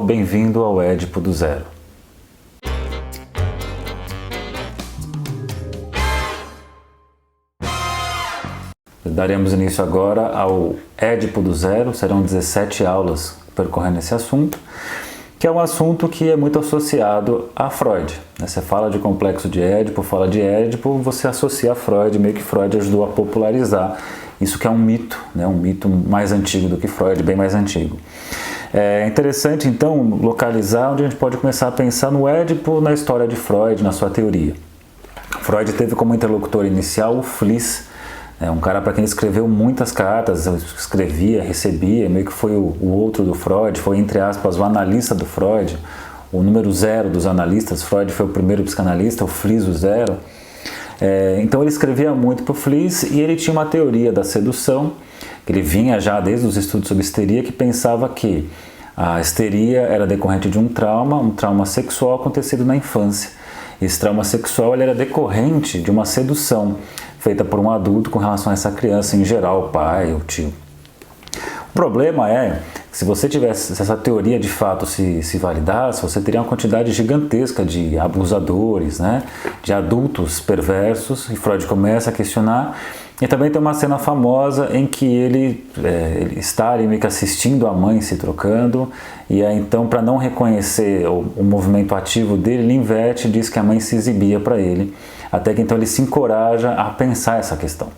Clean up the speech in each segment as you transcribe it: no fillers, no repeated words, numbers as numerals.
bem-vindo ao Édipo do Zero. Daremos início agora ao Édipo do Zero, serão 17 aulas percorrendo esse assunto, que é um assunto que é muito associado a Freud. Você fala de complexo de Édipo, fala de Édipo, você associa a Freud, meio que Freud ajudou a popularizar isso, que é um mito, né? Um mito mais antigo do que Freud, bem mais antigo. É interessante então localizar onde a gente pode começar a pensar no Édipo na história de Freud, na sua teoria. Freud teve como interlocutor inicial o Fliess, um cara para quem ele escreveu muitas cartas, escrevia, recebia, meio que foi o outro do Freud, foi entre aspas o analista do Freud, o número 0 dos analistas. Freud foi o primeiro psicanalista, o Fliess o 0. Então ele escrevia muito para o Fliess e ele tinha uma teoria da sedução, que ele vinha já desde os estudos sobre histeria, que pensava que a histeria era decorrente de um trauma sexual acontecido na infância. Esse trauma sexual ele era decorrente de uma sedução feita por um adulto com relação a essa criança, em geral o pai, o tio. O problema é que se você tivesse, se essa teoria de fato se validasse, você teria uma quantidade gigantesca de abusadores, né, de adultos perversos, e Freud começa a questionar. E também tem uma cena famosa em que ele está ali meio que assistindo a mãe se trocando, e aí então, para não reconhecer o movimento ativo dele, ele inverte e diz que a mãe se exibia para ele, até que então ele se encoraja a pensar essa questão.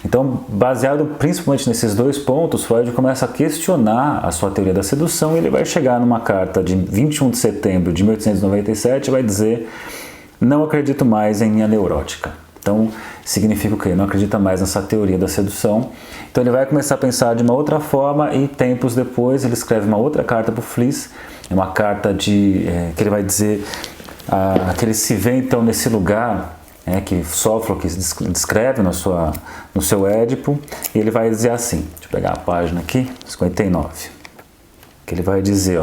Então, baseado principalmente nesses dois pontos, Freud começa a questionar a sua teoria da sedução, e ele vai chegar numa carta de 21 de setembro de 1897 e vai dizer: "Não acredito mais em minha neurótica". Então, significa o quê? Não acredita mais nessa teoria da sedução. Então ele vai começar a pensar de uma outra forma, e tempos depois ele escreve uma outra carta para o Fliess, uma carta que ele vai dizer que ele se vê então nesse lugar que Sófocles descreve no seu Édipo, e ele vai dizer assim, deixa eu pegar a página aqui, 59, que ele vai dizer,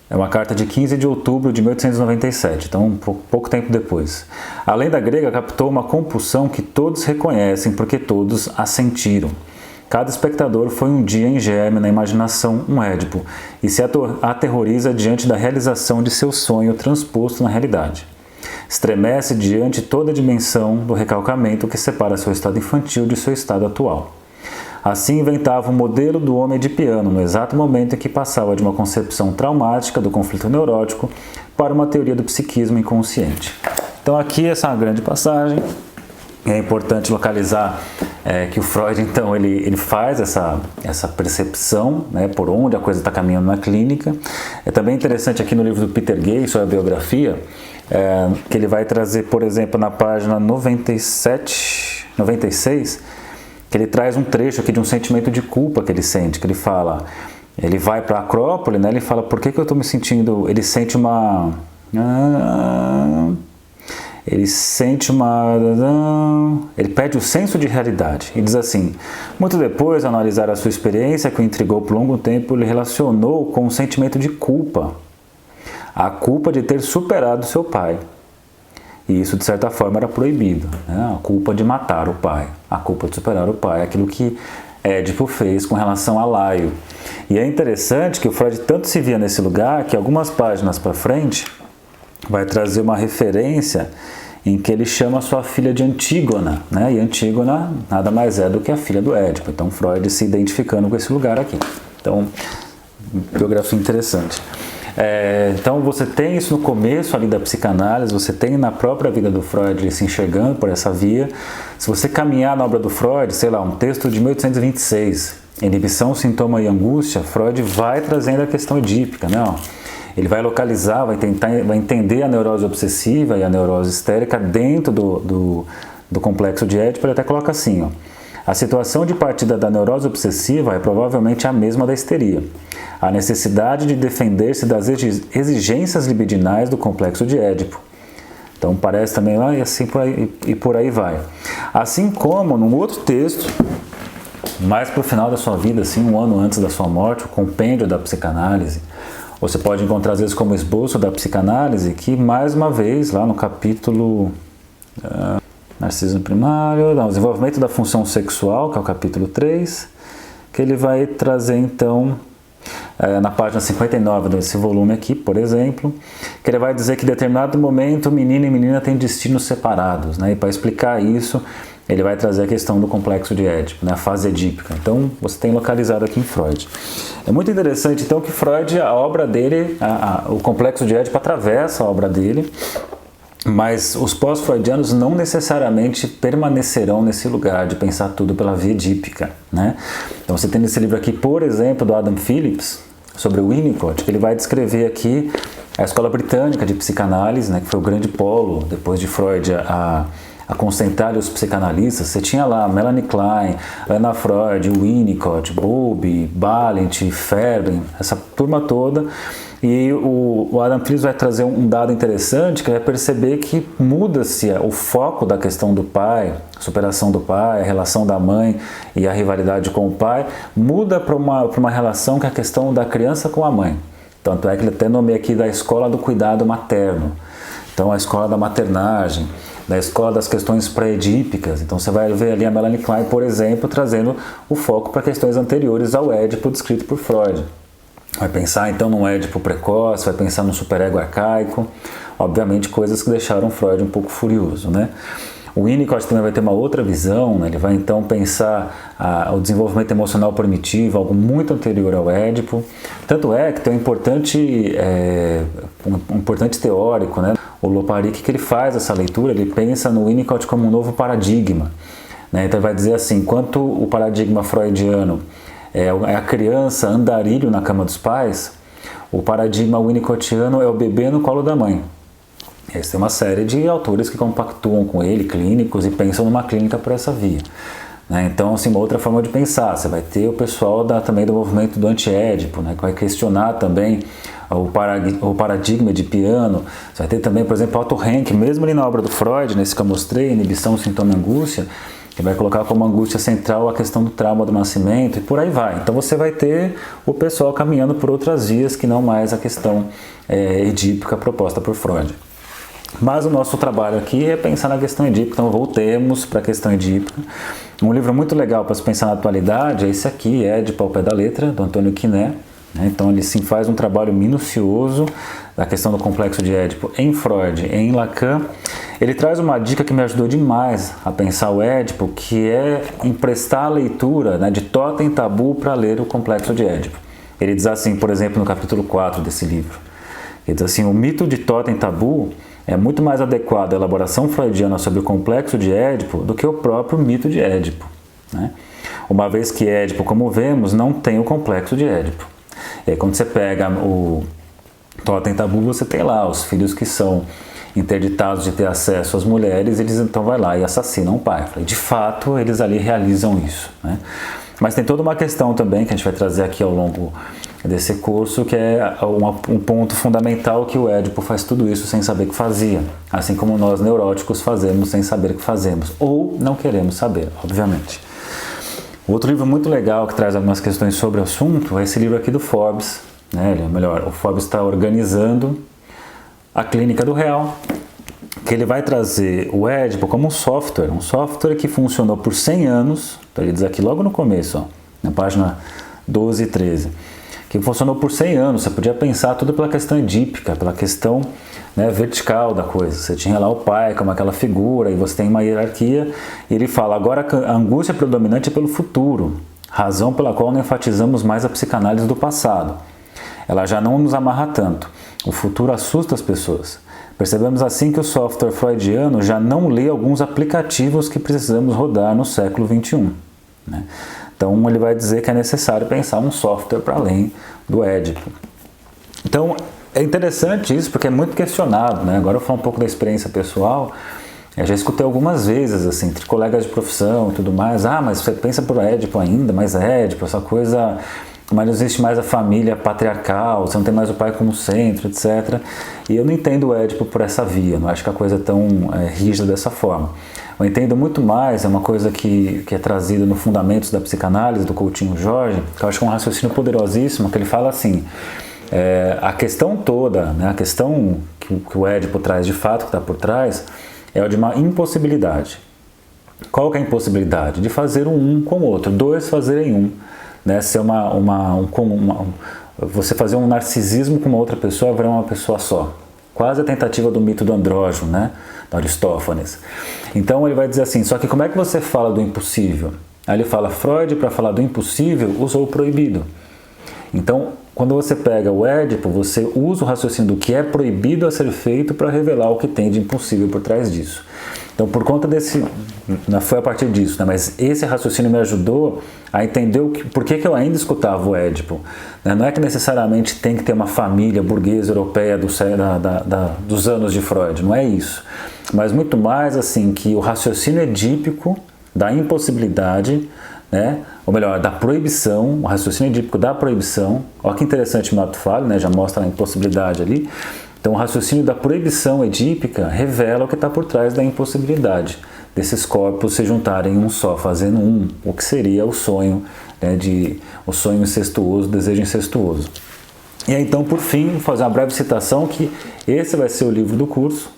é uma carta de 15 de outubro de 1897, então pouco tempo depois. A lenda grega captou uma compulsão que todos reconhecem porque todos a sentiram. Cada espectador foi um dia em germe na imaginação um Édipo e se aterroriza diante da realização de seu sonho transposto na realidade. Estremece diante toda a dimensão do recalcamento que separa seu estado infantil de seu estado atual. Assim inventava o modelo do homem edipiano no exato momento em que passava de uma concepção traumática do conflito neurótico para uma teoria do psiquismo inconsciente. Então aqui essa é uma grande passagem. É importante localizar que o Freud então ele faz essa percepção, né, por onde a coisa está caminhando na clínica. É também interessante aqui no livro do Peter Gay, sua biografia, que ele vai trazer, por exemplo, na página 96, que ele traz um trecho aqui de um sentimento de culpa que ele sente, que ele fala, ele vai para a Acrópole, né, ele fala, por que eu estou me sentindo, ele sente uma... Ele perde o senso de realidade e diz assim: muito depois de analisar a sua experiência que o intrigou por longo tempo, ele relacionou com um sentimento de culpa, a culpa de ter superado seu pai. E isso, de certa forma, era proibido, né? A culpa de matar o pai, a culpa de superar o pai, aquilo que Édipo fez com relação a Laio. E é interessante que o Freud tanto se via nesse lugar que algumas páginas para frente vai trazer uma referência em que ele chama sua filha de Antígona, né? E Antígona nada mais é do que a filha do Édipo. Então Freud se identificando com esse lugar aqui. Então, biografia interessante. Então você tem isso no começo ali da psicanálise, você tem na própria vida do Freud ele se enxergando por essa via. Se você caminhar na obra do Freud, sei lá, um texto de 1826, Inibição, Sintoma e Angústia, Freud vai trazendo a questão edípica, né? Ele vai localizar, vai entender a neurose obsessiva e a neurose histérica dentro do complexo de Édipo. Ele até coloca assim, a situação de partida da neurose obsessiva é provavelmente a mesma da histeria. A necessidade de defender-se das exigências libidinais do complexo de Édipo. Então parece também lá e assim por aí vai. Assim como num outro texto, mais para o final da sua vida, assim, um ano antes da sua morte, o Compêndio da Psicanálise, você pode encontrar às vezes como esboço da psicanálise, que mais uma vez lá no capítulo Narcisismo primário, desenvolvimento da função sexual, que é o capítulo 3, que ele vai trazer então na página 59 desse volume aqui, por exemplo, que ele vai dizer que em determinado momento menino e menina têm destinos separados, né? E para explicar isso, ele vai trazer a questão do complexo de Édipo, né? A fase edípica. Então, você tem localizado aqui em Freud. É muito interessante, então, que Freud, a obra dele, o complexo de Édipo atravessa a obra dele, mas os pós-freudianos não necessariamente permanecerão nesse lugar de pensar tudo pela via edípica, né? Então você tem nesse livro aqui, por exemplo, do Adam Phillips, sobre o Winnicott, que ele vai descrever aqui a escola britânica de psicanálise, né, que foi o grande polo, depois de Freud, a concentrar os psicanalistas. Você tinha lá Melanie Klein, Anna Freud, Winnicott, Bowlby, Balint, Ferdinand, essa turma toda. E o Adam Phillips vai trazer um dado interessante, que vai perceber que muda-se o foco da questão do pai, a superação do pai, a relação da mãe e a rivalidade com o pai, muda para uma relação que é a questão da criança com a mãe. Tanto é que ele até nomeia aqui da escola do cuidado materno. Então, a escola da maternagem, da escola das questões pré-edípicas. Então, você vai ver ali a Melanie Klein, por exemplo, trazendo o foco para questões anteriores ao Édipo descrito por Freud. Vai pensar então num Édipo precoce, vai pensar num superego arcaico, obviamente coisas que deixaram Freud um pouco furioso, né? O Winnicott também vai ter uma outra visão, né? Ele vai então pensar o desenvolvimento emocional primitivo, algo muito anterior ao Édipo. Tanto é que tem um importante teórico, né? O Loparic, que ele faz essa leitura, ele pensa no Winnicott como um novo paradigma, né? Então ele vai dizer assim, enquanto o paradigma freudiano é a criança andarilho na cama dos pais, o paradigma winnicottiano é o bebê no colo da mãe. Essa tem uma série de autores que compactuam com ele, clínicos, e pensam numa clínica por essa via, né? Então, assim, uma outra forma de pensar, você vai ter o pessoal também do movimento do anti-édipo, né, que vai questionar também o paradigma edipiano. Você vai ter também, por exemplo, Otto Rank, mesmo ali na obra do Freud, nesse que eu mostrei, Inibição, Sintoma e Angústia, que vai colocar como angústia central a questão do trauma do nascimento e por aí vai. Então você vai ter o pessoal caminhando por outras vias que não mais a questão edípica proposta por Freud. Mas o nosso trabalho aqui é pensar na questão edípica, então voltemos para a questão edípica. Um livro muito legal para se pensar na atualidade é esse aqui, Édipo ao pé da letra, do Antônio Quiné. Então ele sim faz um trabalho minucioso da questão do complexo de Édipo em Freud, em Lacan. Ele traz uma dica que me ajudou demais a pensar o Édipo, que é emprestar a leitura, né, de Totem Tabu para ler o complexo de Édipo. Ele diz assim, por exemplo, no capítulo 4 desse livro. Ele diz assim, o mito de Totem Tabu é muito mais adequado à elaboração freudiana sobre o complexo de Édipo do que o próprio mito de Édipo, né? Uma vez que Édipo, como vemos, não tem o complexo de Édipo. E aí, quando você pega o Totem Tabu, você tem lá os filhos que são interditados de ter acesso às mulheres, eles então vai lá e assassinam o pai. E de fato, eles ali realizam isso, né? Mas tem toda uma questão também que a gente vai trazer aqui ao longo desse curso, que é um ponto fundamental, que o Édipo faz tudo isso sem saber o que fazia, assim como nós neuróticos fazemos sem saber o que fazemos, ou não queremos saber, obviamente. Outro livro muito legal que traz algumas questões sobre o assunto é esse livro aqui do Forbes, né? O Forbes está organizando a Clínica do Real, que ele vai trazer o Édipo como um software que funcionou por 100 anos, então ele diz aqui logo no começo, ó, na página 12 e 13, que funcionou por 100 anos, você podia pensar tudo pela questão edípica, pela questão, né, vertical da coisa. Você tinha lá o pai como aquela figura, e você tem uma hierarquia, e ele fala, agora a angústia predominante é pelo futuro, razão pela qual não enfatizamos mais a psicanálise do passado. Ela já não nos amarra tanto, o futuro assusta as pessoas. Percebemos assim que o software freudiano já não lê alguns aplicativos que precisamos rodar no século XXI, né? Então ele vai dizer que é necessário pensar um software para além do Édipo. Então é interessante isso, porque é muito questionado, né? Agora eu vou falar um pouco da experiência pessoal. Eu já escutei algumas vezes, assim, entre colegas de profissão e tudo mais, mas você pensa por Édipo ainda, mas Édipo, essa coisa, mas não existe mais a família patriarcal, você não tem mais o pai como centro, etc. E eu não entendo o Édipo por essa via, não acho que a coisa é tão rígida dessa forma. Eu entendo muito mais, é uma coisa que é trazida no Fundamentos da Psicanálise, do Coutinho Jorge, que eu acho que é um raciocínio poderosíssimo, que ele fala assim, a questão toda, né, a questão que o Édipo traz de fato, que está por trás, é a de uma impossibilidade. Qual que é a impossibilidade? De fazer um com o outro, dois fazerem um. né, ser você fazer um narcisismo com uma outra pessoa virar uma pessoa só. Quase a tentativa do mito do andrógeno, né, da Aristófanes. Então ele vai dizer assim, só que como é que você fala do impossível? Aí ele fala, Freud, para falar do impossível, usou o proibido. Então, quando você pega o Édipo, você usa o raciocínio do que é proibido a ser feito para revelar o que tem de impossível por trás disso. Então, por conta desse... Não foi a partir disso, né? Mas esse raciocínio me ajudou a entender por que eu ainda escutava o Édipo. Não é que necessariamente tem que ter uma família burguesa europeia dos anos de Freud, não é isso. Mas muito mais assim, que o raciocínio edípico da impossibilidade, né? Ou melhor, da proibição, o raciocínio edípico da proibição. Olha que interessante o Mato Falho, né? Já mostra a impossibilidade ali. Então o raciocínio da proibição edípica revela o que está por trás da impossibilidade desses corpos se juntarem em um só, fazendo um, o que seria o sonho, né, o sonho incestuoso, o desejo incestuoso. E aí, então, por fim, vou fazer uma breve citação que esse vai ser o livro do curso.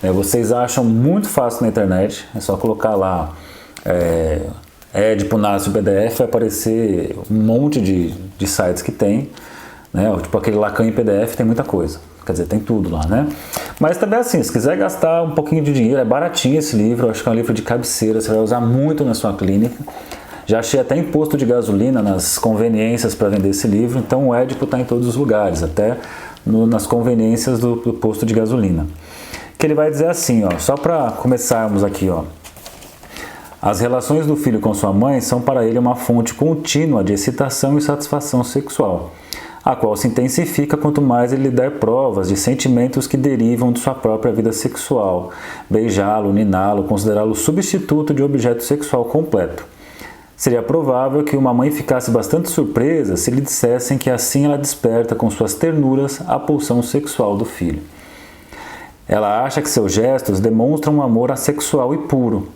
Vocês acham muito fácil na internet, é só colocar lá Édipo Nácio PDF, vai aparecer um monte de sites que tem, né? Tipo aquele Lacan em PDF, tem muita coisa. Quer dizer, tem tudo lá, né? Mas também assim, se quiser gastar um pouquinho de dinheiro, é baratinho esse livro, eu acho que é um livro de cabeceira, você vai usar muito na sua clínica. Já achei até imposto de gasolina nas conveniências para vender esse livro, então o Édipo está em todos os lugares, até nas conveniências do posto de gasolina. Que ele vai dizer assim, ó, só para começarmos aqui, ó. As relações do filho com sua mãe são para ele uma fonte contínua de excitação e satisfação sexual, a qual se intensifica quanto mais ele lhe der provas de sentimentos que derivam de sua própria vida sexual, beijá-lo, niná-lo, considerá-lo substituto de objeto sexual completo. Seria provável que uma mãe ficasse bastante surpresa se lhe dissessem que assim ela desperta com suas ternuras a pulsão sexual do filho. Ela acha que seus gestos demonstram um amor assexual e puro,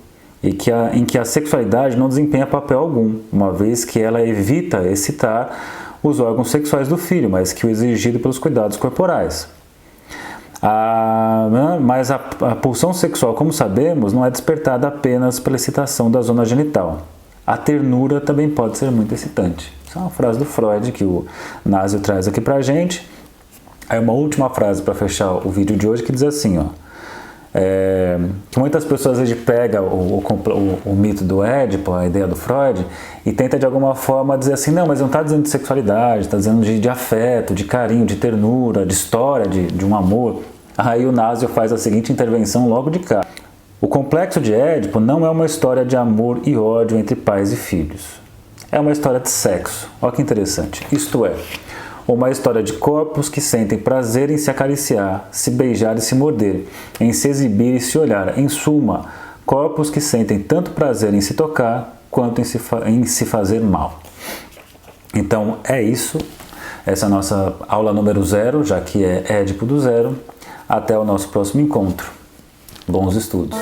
e em que a sexualidade não desempenha papel algum, uma vez que ela evita excitar os órgãos sexuais do filho, mas que o exigido pelos cuidados corporais. Mas a pulsão sexual, como sabemos, não é despertada apenas pela excitação da zona genital. A ternura também pode ser muito excitante. Isso é uma frase do Freud que o Nácio traz aqui pra gente. Aí uma última frase para fechar o vídeo de hoje que diz assim, ó. Que muitas pessoas às vezes pegam o mito do Édipo, a ideia do Freud, e tenta de alguma forma dizer assim, não, mas não está dizendo de sexualidade, está dizendo de afeto, de carinho, de ternura, de história, de um amor. Aí o Nácio faz a seguinte intervenção logo de cá. O complexo de Édipo não é uma história de amor e ódio entre pais e filhos. É uma história de sexo. Olha que interessante. Isto é, uma história de corpos que sentem prazer em se acariciar, se beijar e se morder, em se exibir e se olhar. Em suma, corpos que sentem tanto prazer em se tocar quanto em se fazer mal. Então é isso. Essa é a nossa aula número 0, já que é Édipo do Zero. Até o nosso próximo encontro. Bons estudos!